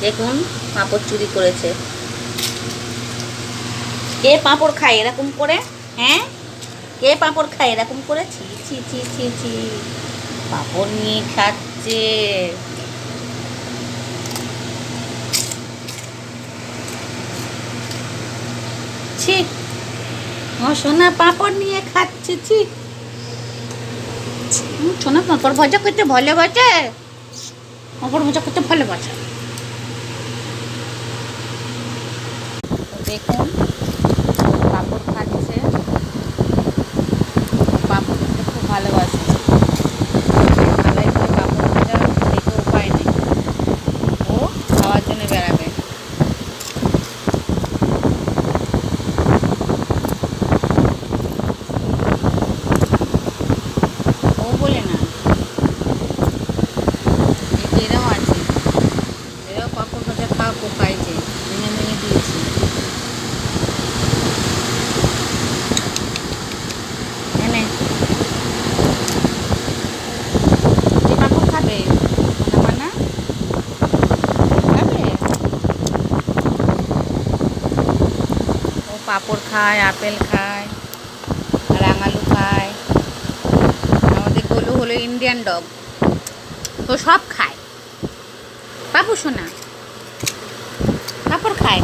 দেখুন পাঁপড় চুরি করেছে। কে পাঁপড় খায় এরকম করে? হ্যাঁ, কে পাঁপড় খায় এরকম করে? ছি ছি ছি ছি ছি, পাঁপড় নিয়ে খাচ্ছে। ছি, ও সোনা পাঁপড় নিয়ে খাচ্ছে। ছি, সোনা পাঁপড় ভাজা করতে ভালোবাসে, পাঁপড় ভাজা করতে ভালোবাসে। দেখুন পাঁপড় খাচ্ছে, পাঁপড় খেতে খুব ভালোবাসে। মালাই করে পাঁপড় ভাজা দেখে উপায় নেই, ও খাওয়ার জন্য বেড়াবে। ও বলে না, এরাও আছে, এরাও পাঁপড় ভাজা খাওয়াবো, খাইছে, ভেঙে ভেঙে দিয়েছি। এনে যে পাঁপড় খাবে মানা খাবে। ও পাঁপড় খায়, আপেল খায়, রাঙালু খায়। আমাদের গোলু হলো ইন্ডিয়ান ডগ, তো সব খায়। বাবু সোনা পাঁপড় খায়।